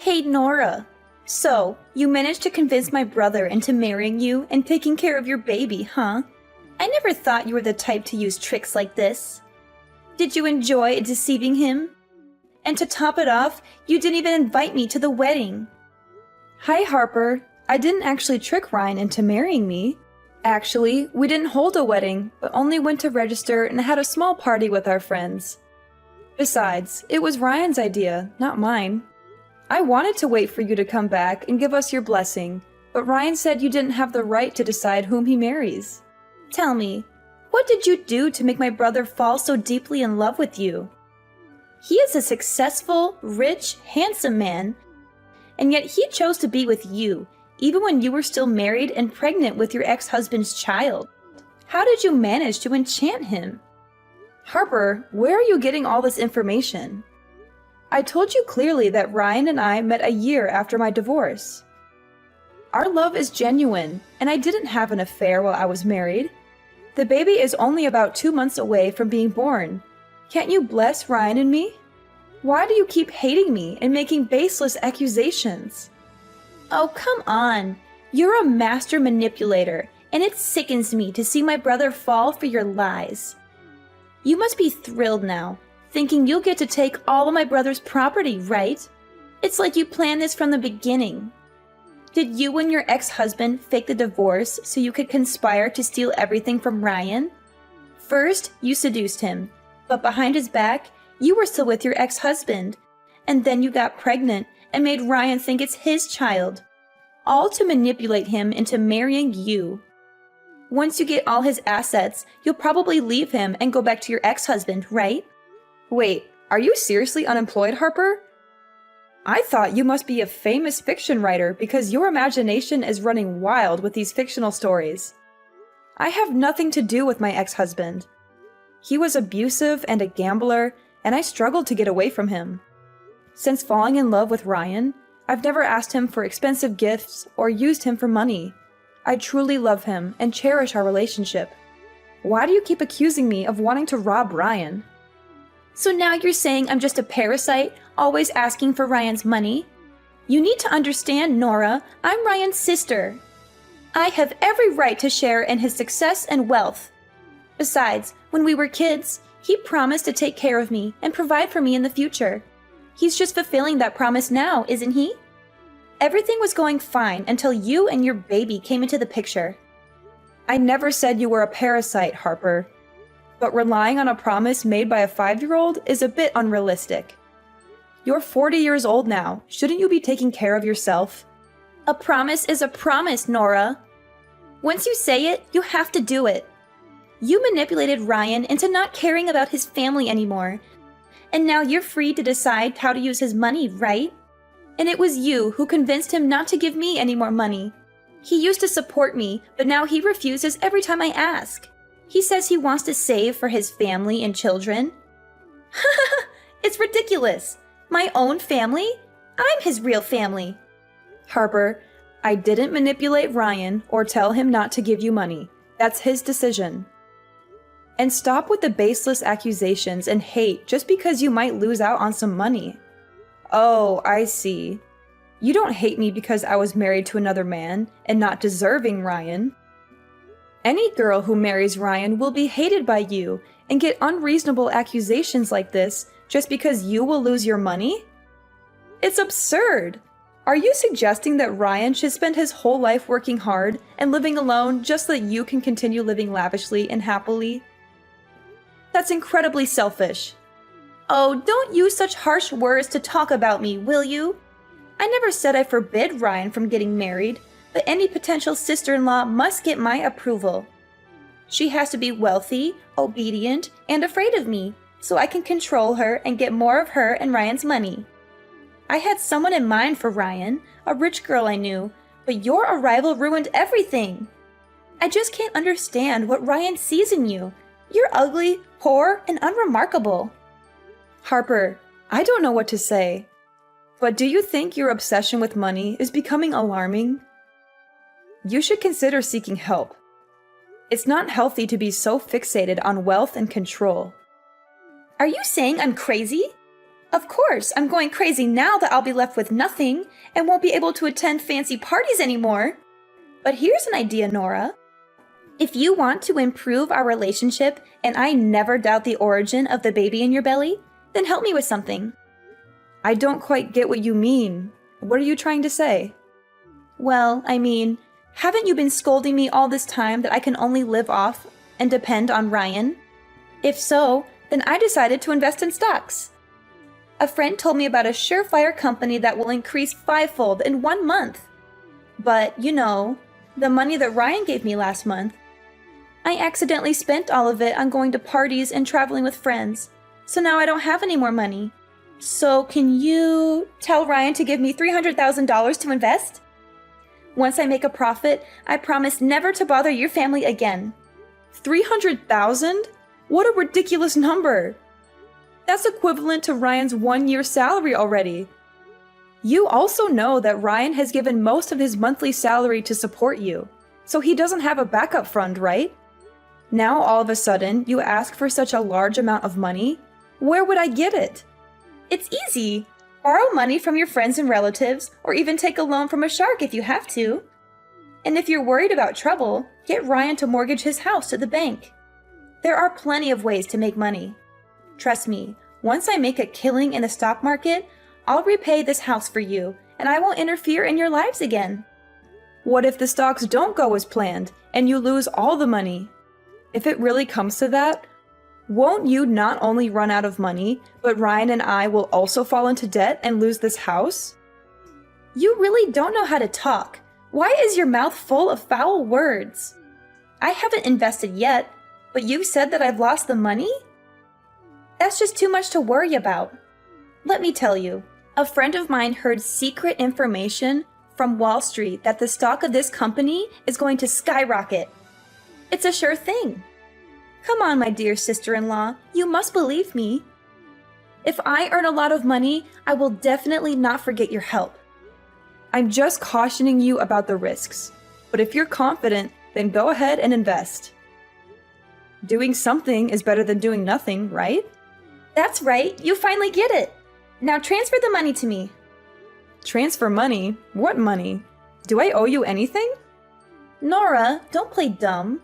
Hey, Nora. So, you managed to convince my brother into marrying you and taking care of your baby, huh? I never thought you were the type to use tricks like this. Did you enjoy deceiving him? And to top it off, you didn't even invite me to the wedding. Hi, Harper. I didn't actually trick Ryan into marrying me. Actually, we didn't hold a wedding, but only went to register and had a small party with our friends. Besides, it was Ryan's idea, not mine. I wanted to wait for you to come back and give us your blessing, but Ryan said you didn't have the right to decide whom he marries. Tell me, what did you do to make my brother fall so deeply in love with you? He is a successful, rich, handsome man, and yet he chose to be with you, even when you were still married and pregnant with your ex-husband's child. How did you manage to enchant him? Harper, where are you getting all this information? I told you clearly that Ryan and I met a year after my divorce. Our love is genuine, and I didn't have an affair while I was married. The baby is only about 2 months away from being born. Can't you bless Ryan and me? Why do you keep hating me and making baseless accusations? Oh, come on. You're a master manipulator, and it sickens me to see my brother fall for your lies. You must be thrilled now, thinking you'll get to take all of my brother's property, right? It's like you planned this from the beginning. Did you and your ex-husband fake the divorce so you could conspire to steal everything from Ryan? First, you seduced him, but behind his back, you were still with your ex-husband. And then you got pregnant and made Ryan think it's his child. All to manipulate him into marrying you. Once you get all his assets, you'll probably leave him and go back to your ex-husband, right? Wait, are you seriously unemployed, Harper? I thought you must be a famous fiction writer because your imagination is running wild with these fictional stories. I have nothing to do with my ex-husband. He was abusive and a gambler, and I struggled to get away from him. Since falling in love with Ryan, I've never asked him for expensive gifts or used him for money. I truly love him and cherish our relationship. Why do you keep accusing me of wanting to rob Ryan? So now you're saying I'm just a parasite, always asking for Ryan's money? You need to understand, Nora, I'm Ryan's sister. I have every right to share in his success and wealth. Besides, when we were kids, he promised to take care of me and provide for me in the future. He's just fulfilling that promise now, isn't he? Everything was going fine until you and your baby came into the picture. I never said you were a parasite, Harper. But relying on a promise made by a 5-year-old is a bit unrealistic. You're 40 years old now. Shouldn't you be taking care of yourself? A promise is a promise, Nora. Once you say it, you have to do it. You manipulated Ryan into not caring about his family anymore. And now you're free to decide how to use his money, right? And it was you who convinced him not to give me any more money. He used to support me, but now he refuses every time I ask. He says he wants to save for his family and children. It's ridiculous. My own family? I'm his real family. Harper, I didn't manipulate Ryan or tell him not to give you money. That's his decision. And stop with the baseless accusations and hate just because you might lose out on some money. Oh, I see. You don't hate me because I was married to another man and not deserving Ryan. Any girl who marries Ryan will be hated by you and get unreasonable accusations like this just because you will lose your money? It's absurd! Are you suggesting that Ryan should spend his whole life working hard and living alone just so that you can continue living lavishly and happily? That's incredibly selfish. Oh, don't use such harsh words to talk about me, will you? I never said I forbid Ryan from getting married, but any potential sister-in-law must get my approval. She has to be wealthy, obedient, and afraid of me, so I can control her and get more of her and Ryan's money. I had someone in mind for Ryan, a rich girl I knew, but your arrival ruined everything. I just can't understand what Ryan sees in you. You're ugly, poor, and unremarkable. Harper, I don't know what to say. But do you think your obsession with money is becoming alarming? You should consider seeking help. It's not healthy to be so fixated on wealth and control. Are you saying I'm crazy? Of course, I'm going crazy now that I'll be left with nothing and won't be able to attend fancy parties anymore. But here's an idea, Nora. If you want to improve our relationship and I never doubt the origin of the baby in your belly, then help me with something. I don't quite get what you mean. What are you trying to say? Well, I mean, haven't you been scolding me all this time that I can only live off and depend on Ryan? If so, then I decided to invest in stocks. A friend told me about a surefire company that will increase 5-fold in 1 month. But, you know, the money that Ryan gave me last month, I accidentally spent all of it on going to parties and traveling with friends, so now I don't have any more money. So can you tell Ryan to give me $300,000 to invest? Once I make a profit, I promise never to bother your family again. 300,000? What a ridiculous number! That's equivalent to Ryan's 1-year salary already. You also know that Ryan has given most of his monthly salary to support you, so he doesn't have a backup fund, right? Now all of a sudden, you ask for such a large amount of money? Where would I get it? It's easy. Borrow money from your friends and relatives, or even take a loan from a shark if you have to. And if you're worried about trouble, get Ryan to mortgage his house to the bank. There are plenty of ways to make money. Trust me, once I make a killing in the stock market, I'll repay this house for you, and I won't interfere in your lives again. What if the stocks don't go as planned, and you lose all the money? If it really comes to that, won't you not only run out of money, but Ryan and I will also fall into debt and lose this house? You really don't know how to talk. Why is your mouth full of foul words? I haven't invested yet, but you said that I've lost the money? That's just too much to worry about. Let me tell you, a friend of mine heard secret information from Wall Street that the stock of this company is going to skyrocket. It's a sure thing. Come on, my dear sister-in-law, you must believe me. If I earn a lot of money, I will definitely not forget your help. I'm just cautioning you about the risks. But if you're confident, then go ahead and invest. Doing something is better than doing nothing, right? That's right, you finally get it. Now transfer the money to me. Transfer money? What money? Do I owe you anything? Nora, don't play dumb.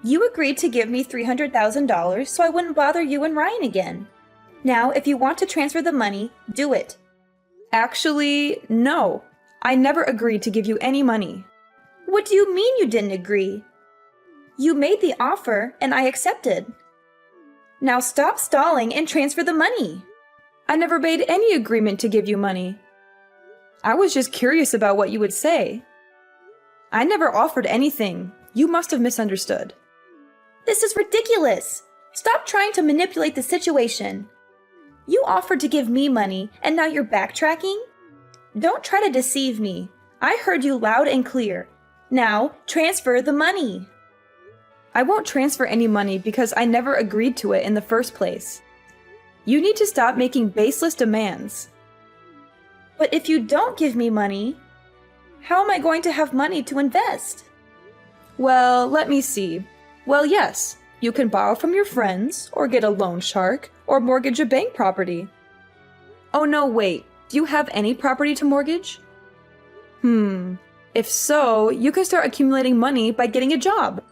You agreed to give me $300,000 so I wouldn't bother you and Ryan again. Now, if you want to transfer the money, do it. Actually, no. I never agreed to give you any money. What do you mean you didn't agree? You made the offer and I accepted. Now stop stalling and transfer the money. I never made any agreement to give you money. I was just curious about what you would say. I never offered anything. You must have misunderstood. This is ridiculous. Stop trying to manipulate the situation. You offered to give me money and now you're backtracking? Don't try to deceive me. I heard you loud and clear. Now transfer the money. I won't transfer any money because I never agreed to it in the first place. You need to stop making baseless demands. But if you don't give me money, how am I going to have money to invest? Well, let me see. Well, yes, you can borrow from your friends, or get a loan shark, or mortgage a bank property. Oh no, wait, do you have any property to mortgage? If so, you can start accumulating money by getting a job.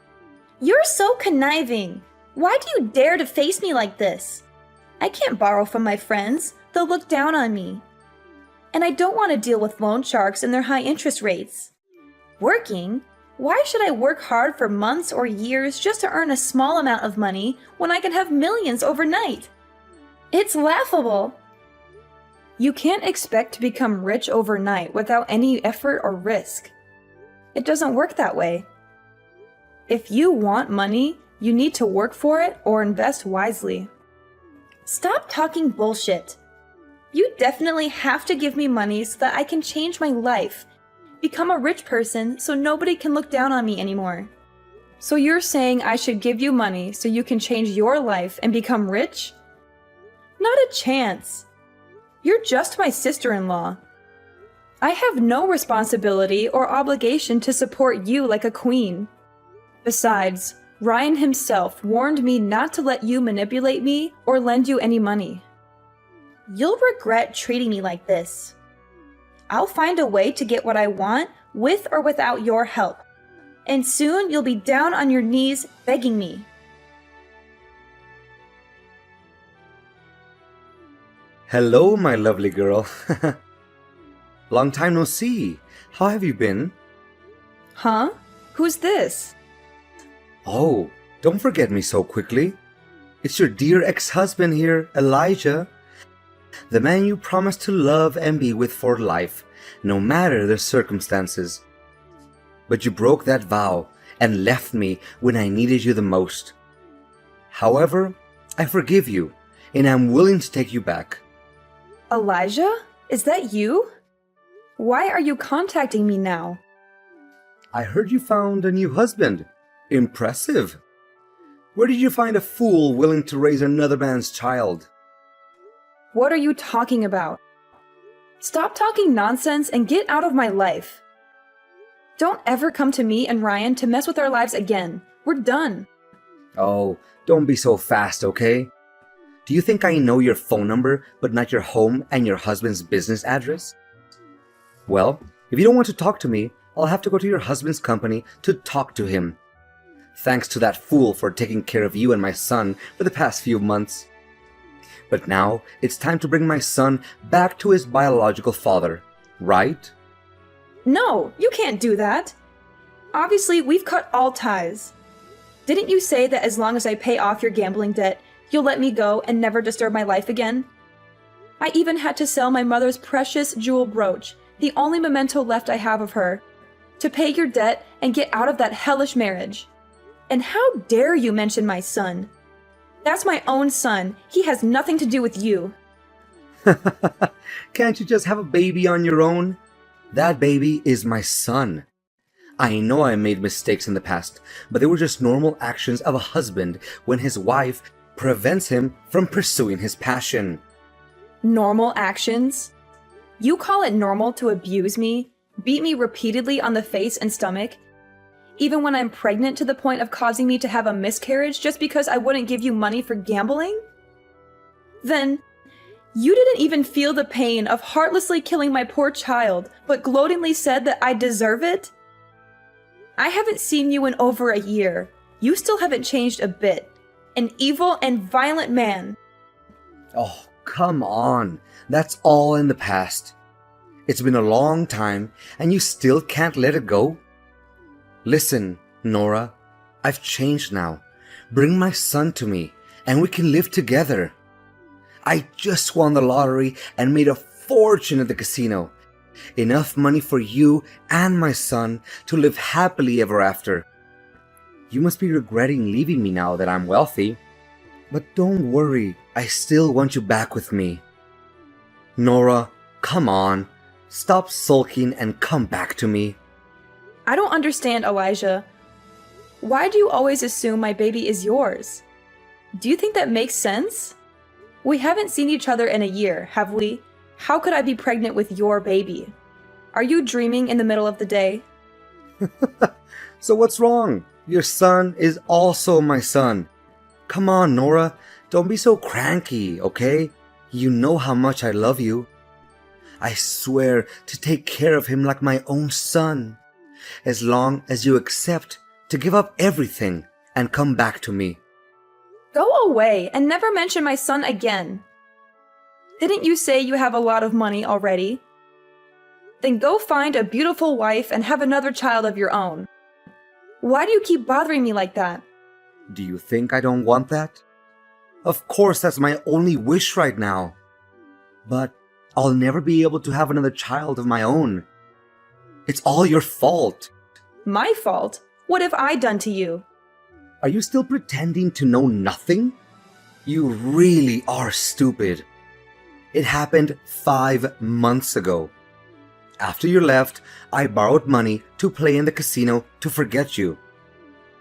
You're so conniving. Why do you dare to face me like this? I can't borrow from my friends. They'll look down on me. And I don't want to deal with loan sharks and their high interest rates. Working? Why should I work hard for months or years just to earn a small amount of money when I can have millions overnight? It's laughable. You can't expect to become rich overnight without any effort or risk. It doesn't work that way. If you want money, you need to work for it or invest wisely. Stop talking bullshit. You definitely have to give me money so that I can change my life, become a rich person so nobody can look down on me anymore. So you're saying I should give you money so you can change your life and become rich? Not a chance. You're just my sister-in-law. I have no responsibility or obligation to support you like a queen. Besides, Ryan himself warned me not to let you manipulate me or lend you any money. You'll regret treating me like this. I'll find a way to get what I want with or without your help. And soon you'll be down on your knees begging me. Hello, my lovely girl. Long time no see. How have you been? Huh? Who's this? Oh, don't forget me so quickly. It's your dear ex-husband here, Elijah. The man you promised to love and be with for life, no matter the circumstances. But you broke that vow and left me when I needed you the most. However, I forgive you, and I'm willing to take you back. Elijah? Is that you? Why are you contacting me now? I heard you found a new husband. Impressive. Where did you find a fool willing to raise another man's child? What are you talking about? Stop talking nonsense and get out of my life. Don't ever come to me and Ryan to mess with our lives again. We're done. Oh, don't be so fast, okay? Do you think I know your phone number, but not your home and your husband's business address? Well, if you don't want to talk to me, I'll have to go to your husband's company to talk to him. Thanks to that fool for taking care of you and my son for the past few months. But now, it's time to bring my son back to his biological father, right? No, you can't do that. Obviously, we've cut all ties. Didn't you say that as long as I pay off your gambling debt, you'll let me go and never disturb my life again? I even had to sell my mother's precious jewel brooch, the only memento left I have of her, to pay your debt and get out of that hellish marriage. And how dare you mention my son? That's my own son. He has nothing to do with you. Can't you just have a baby on your own? That baby is my son. I know I made mistakes in the past, but they were just normal actions of a husband when his wife prevents him from pursuing his passion. Normal actions? You call it normal to abuse me, beat me repeatedly on the face and stomach, even when I'm pregnant to the point of causing me to have a miscarriage just because I wouldn't give you money for gambling? Then, you didn't even feel the pain of heartlessly killing my poor child, but gloatingly said that I deserve it? I haven't seen you in over a year. You still haven't changed a bit. An evil and violent man. Oh, come on. That's all in the past. It's been a long time, and you still can't let it go? Listen, Nora, I've changed now. Bring my son to me, and we can live together. I just won the lottery and made a fortune at the casino. Enough money for you and my son to live happily ever after. You must be regretting leaving me now that I'm wealthy. But don't worry, I still want you back with me. Nora, come on. Stop sulking and come back to me. I don't understand, Elijah. Why do you always assume my baby is yours? Do you think that makes sense? We haven't seen each other in a year, have we? How could I be pregnant with your baby? Are you dreaming in the middle of the day? So what's wrong? Your son is also my son. Come on, Nora. Don't be so cranky, okay? You know how much I love you. I swear to take care of him like my own son, as long as you accept to give up everything and come back to me. Go away and never mention my son again. Didn't you say you have a lot of money already? Then go find a beautiful wife and have another child of your own. Why do you keep bothering me like that? Do you think I don't want that? Of course, that's my only wish right now. But I'll never be able to have another child of my own. It's all your fault. My fault? What have I done to you? Are you still pretending to know nothing? You really are stupid. It happened 5 months ago. After you left, I borrowed money to play in the casino to forget you.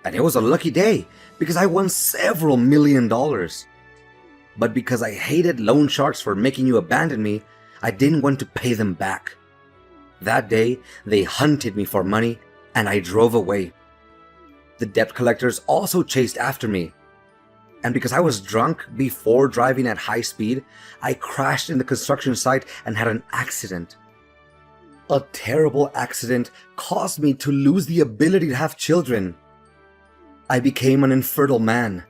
And it was a lucky day because I won several $1,000,000. But because I hated loan sharks for making you abandon me, I didn't want to pay them back. That day, they hunted me for money and I drove away. The debt collectors also chased after me. And because I was drunk before driving at high speed, I crashed in the construction site and had an accident. A terrible accident caused me to lose the ability to have children. I became an infertile man.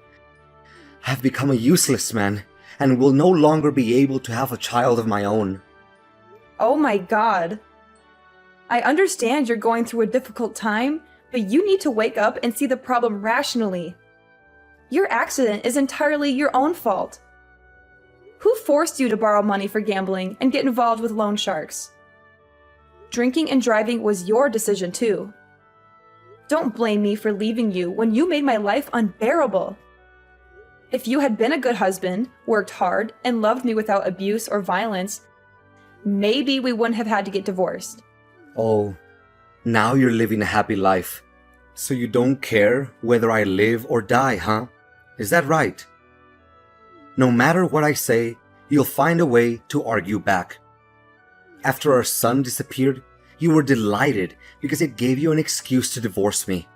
I've become a useless man and will no longer be able to have a child of my own. Oh my god. I understand you're going through a difficult time, but you need to wake up and see the problem rationally. Your accident is entirely your own fault. Who forced you to borrow money for gambling and get involved with loan sharks? Drinking and driving was your decision too. Don't blame me for leaving you when you made my life unbearable. If you had been a good husband, worked hard, and loved me without abuse or violence, maybe we wouldn't have had to get divorced. Oh, now you're living a happy life. So you don't care whether I live or die, huh? Is that right? No matter what I say, you'll find a way to argue back. After our son disappeared, you were delighted because it gave you an excuse to divorce me.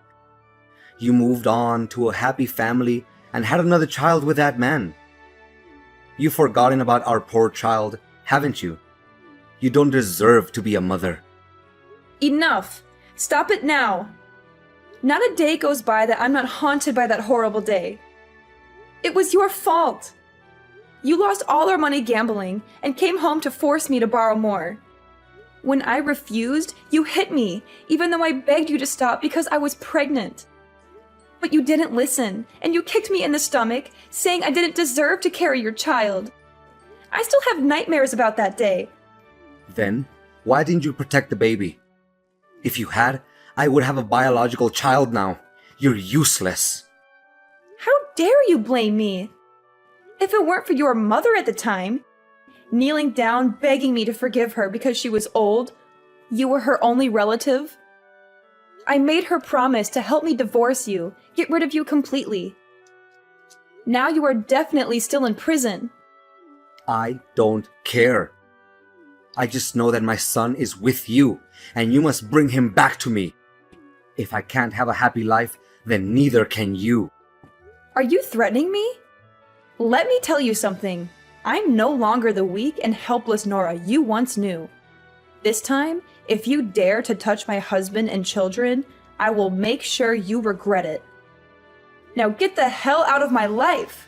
You moved on to a happy family and had another child with that man. You've forgotten about our poor child, haven't you? You don't deserve to be a mother. Enough! Stop it now! Not a day goes by that I'm not haunted by that horrible day. It was your fault. You lost all our money gambling and came home to force me to borrow more. When I refused, you hit me, even though I begged you to stop because I was pregnant. But you didn't listen, and you kicked me in the stomach, saying I didn't deserve to carry your child. I still have nightmares about that day. Then, why didn't you protect the baby? If you had, I would have a biological child now. You're useless. How dare you blame me? If it weren't for your mother at the time, kneeling down begging me to forgive her because she was old, you were her only relative, I made her promise to help me divorce you, get rid of you completely. Now you are definitely still in prison. I don't care. I just know that my son is with you, and you must bring him back to me. If I can't have a happy life, then neither can you. Are you threatening me? Let me tell you something. I'm no longer the weak and helpless Nora you once knew. This time, if you dare to touch my husband and children, I will make sure you regret it. Now get the hell out of my life!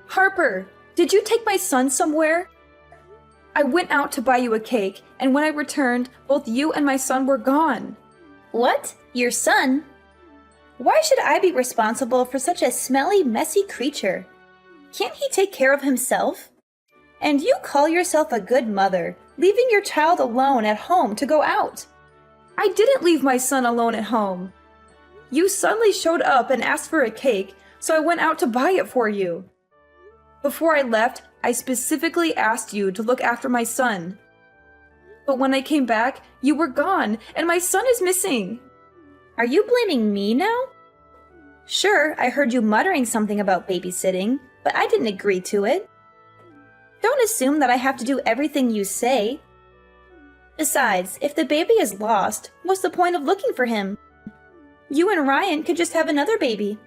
Harper, did you take my son somewhere? I went out to buy you a cake, and when I returned, both you and my son were gone. What? Your son? Why should I be responsible for such a smelly, messy creature? Can't he take care of himself? And you call yourself a good mother, leaving your child alone at home to go out. I didn't leave my son alone at home. You suddenly showed up and asked for a cake, so I went out to buy it for you. Before I left, I specifically asked you to look after my son. But when I came back, you were gone, and my son is missing. Are you blaming me now? Sure, I heard you muttering something about babysitting, but I didn't agree to it. Don't assume that I have to do everything you say. Besides, if the baby is lost, what's the point of looking for him? You and Ryan could just have another baby.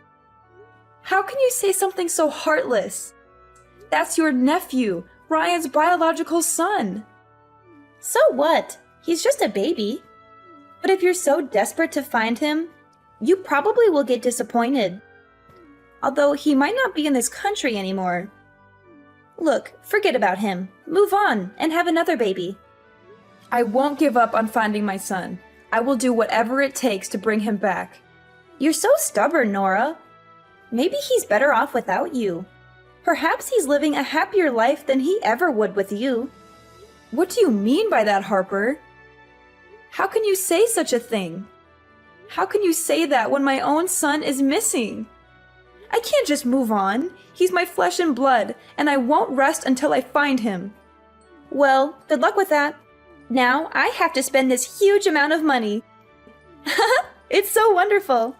How can you say something so heartless? That's your nephew, Ryan's biological son. So what? He's just a baby. But if you're so desperate to find him, you probably will get disappointed. Although he might not be in this country anymore. Look, forget about him. Move on and have another baby. I won't give up on finding my son. I will do whatever it takes to bring him back. You're so stubborn, Nora. Maybe he's better off without you. Perhaps he's living a happier life than he ever would with you. What do you mean by that, Harper? How can you say such a thing? How can you say that when my own son is missing? I can't just move on. He's my flesh and blood, and I won't rest until I find him. Well, good luck with that. Now I have to spend this huge amount of money. It's so wonderful.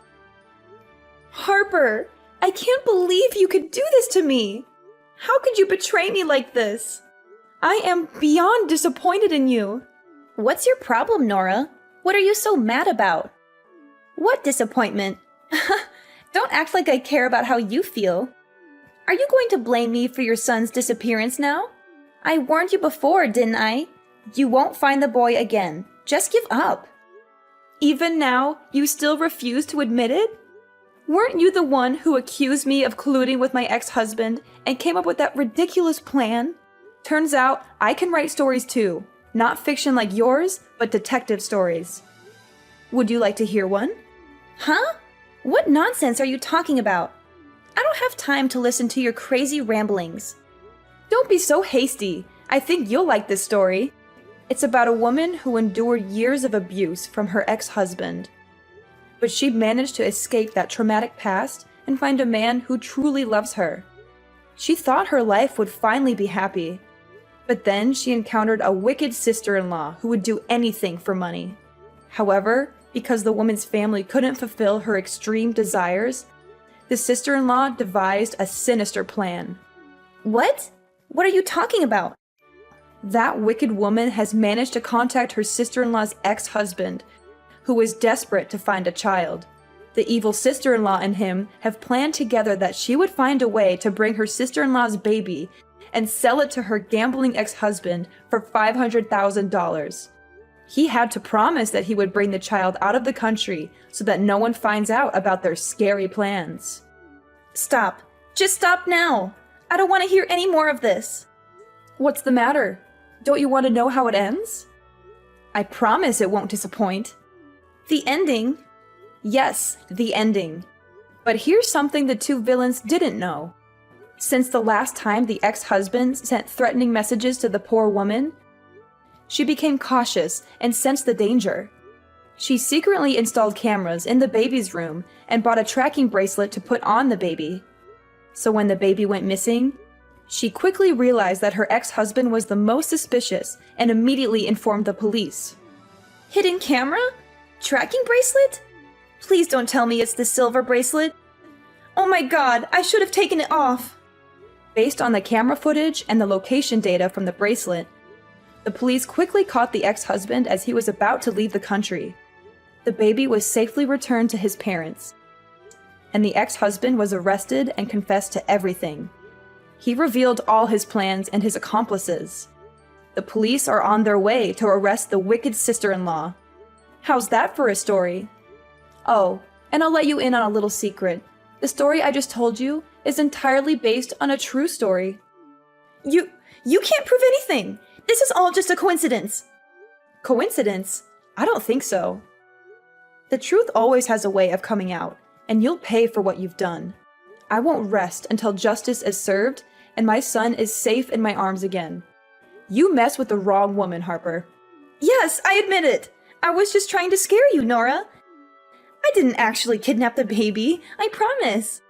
Harper, I can't believe you could do this to me. How could you betray me like this? I am beyond disappointed in you. What's your problem, Nora? What are you so mad about? What disappointment? Don't act like I care about how you feel. Are you going to blame me for your son's disappearance now? I warned you before, didn't I? You won't find the boy again. Just give up. Even now, you still refuse to admit it? Weren't you the one who accused me of colluding with my ex-husband and came up with that ridiculous plan? Turns out, I can write stories too. Not fiction like yours, but detective stories. Would you like to hear one? Huh? What nonsense are you talking about? I don't have time to listen to your crazy ramblings. Don't be so hasty. I think you'll like this story. It's about a woman who endured years of abuse from her ex-husband. But she managed to escape that traumatic past and find a man who truly loves her. She thought her life would finally be happy. But then she encountered a wicked sister-in-law who would do anything for money. However, because the woman's family couldn't fulfill her extreme desires, the sister-in-law devised a sinister plan. What? What are you talking about? That wicked woman has managed to contact her sister-in-law's ex-husband, who is desperate to find a child. The evil sister-in-law and him have planned together that she would find a way to bring her sister-in-law's baby and sell it to her gambling ex-husband for $500,000. He had to promise that he would bring the child out of the country so that no one finds out about their scary plans. Stop. Just stop now. I don't want to hear any more of this. What's the matter? Don't you want to know how it ends? I promise it won't disappoint. The ending? Yes, the ending. But here's something the two villains didn't know. Since the last time the ex-husband sent threatening messages to the poor woman, she became cautious and sensed the danger. She secretly installed cameras in the baby's room and bought a tracking bracelet to put on the baby. So when the baby went missing, she quickly realized that her ex-husband was the most suspicious and immediately informed the police. Hidden camera? Tracking bracelet? Please don't tell me it's the silver bracelet. Oh my god, I should have taken it off. Based on the camera footage and the location data from the bracelet, the police quickly caught the ex-husband as he was about to leave the country. The baby was safely returned to his parents, and the ex-husband was arrested and confessed to everything. He revealed all his plans and his accomplices. The police are on their way to arrest the wicked sister-in-law. How's that for a story? Oh, and I'll let you in on a little secret. The story I just told you is entirely based on a true story. You can't prove anything! This is all just a coincidence! Coincidence? I don't think so. The truth always has a way of coming out, and you'll pay for what you've done. I won't rest until justice is served and my son is safe in my arms again. You messed with the wrong woman, Harper. Yes, I admit it! I was just trying to scare you, Nora. I didn't actually kidnap the baby, I promise.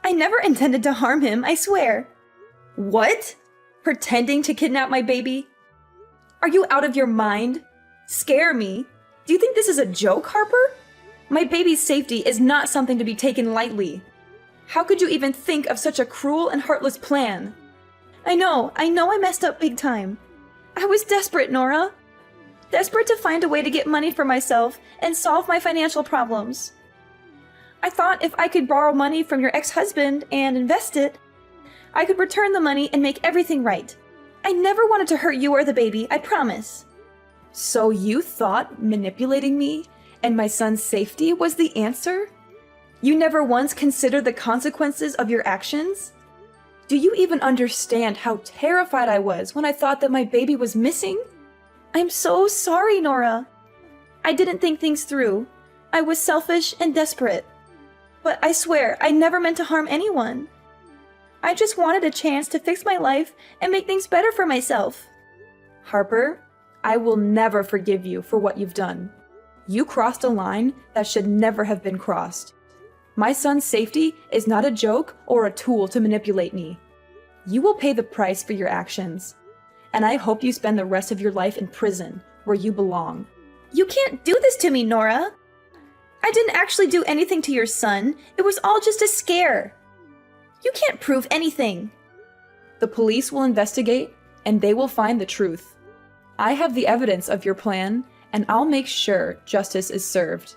I never intended to harm him, I swear. What? Pretending to kidnap my baby? Are you out of your mind? Scare me? Do you think this is a joke, Harper? My baby's safety is not something to be taken lightly. How could you even think of such a cruel and heartless plan? I know I messed up big time. I was desperate, Nora. Desperate to find a way to get money for myself and solve my financial problems. I thought if I could borrow money from your ex-husband and invest it, I could return the money and make everything right. I never wanted to hurt you or the baby, I promise. So you thought manipulating me and my son's safety was the answer? You never once considered the consequences of your actions? Do you even understand how terrified I was when I thought that my baby was missing? I'm so sorry, Nora. I didn't think things through. I was selfish and desperate. But I swear, I never meant to harm anyone. I just wanted a chance to fix my life and make things better for myself. Harper, I will never forgive you for what you've done. You crossed a line that should never have been crossed. My son's safety is not a joke or a tool to manipulate me. You will pay the price for your actions. And I hope you spend the rest of your life in prison, where you belong. You can't do this to me, Nora. I didn't actually do anything to your son. It was all just a scare. You can't prove anything. The police will investigate, and they will find the truth. I have the evidence of your plan, and I'll make sure justice is served.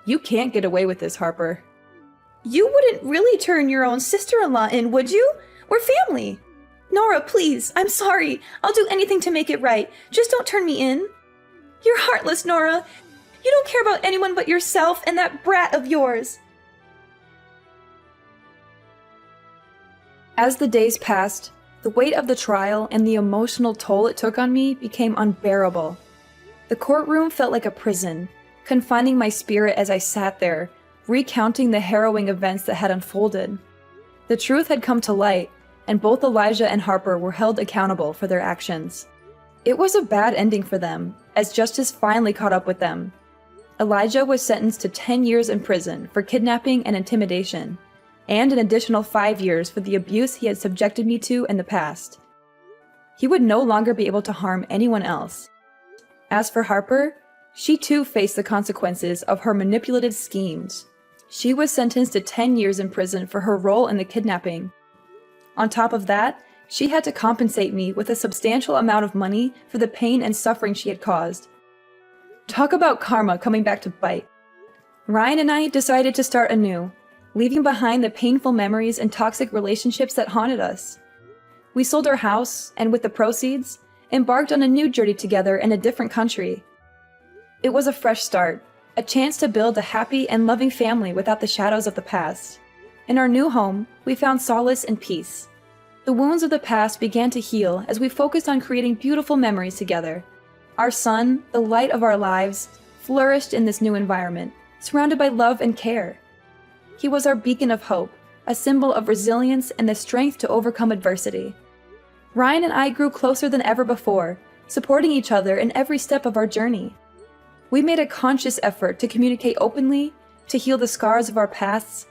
You can't get away with this, Harper. You wouldn't really turn your own sister-in-law in, would you? We're family. Nora, please, I'm sorry. I'll do anything to make it right. Just don't turn me in. You're heartless, Nora. You don't care about anyone but yourself and that brat of yours. As the days passed, the weight of the trial and the emotional toll it took on me became unbearable. The courtroom felt like a prison, confining my spirit as I sat there, recounting the harrowing events that had unfolded. The truth had come to light, and both Elijah and Harper were held accountable for their actions. It was a bad ending for them, as justice finally caught up with them. Elijah was sentenced to 10 years in prison for kidnapping and intimidation, and an additional 5 years for the abuse he had subjected me to in the past. He would no longer be able to harm anyone else. As for Harper, she too faced the consequences of her manipulative schemes. She was sentenced to 10 years in prison for her role in the kidnapping. On top of that, she had to compensate me with a substantial amount of money for the pain and suffering she had caused. Talk about karma coming back to bite. Ryan and I decided to start anew, leaving behind the painful memories and toxic relationships that haunted us. We sold our house, and with the proceeds, embarked on a new journey together in a different country. It was a fresh start, a chance to build a happy and loving family without the shadows of the past. In our new home, we found solace and peace. The wounds of the past began to heal as we focused on creating beautiful memories together. Our son, the light of our lives, flourished in this new environment, surrounded by love and care. He was our beacon of hope, a symbol of resilience and the strength to overcome adversity. Ryan and I grew closer than ever before, supporting each other in every step of our journey. We made a conscious effort to communicate openly, to heal the scars of our pasts,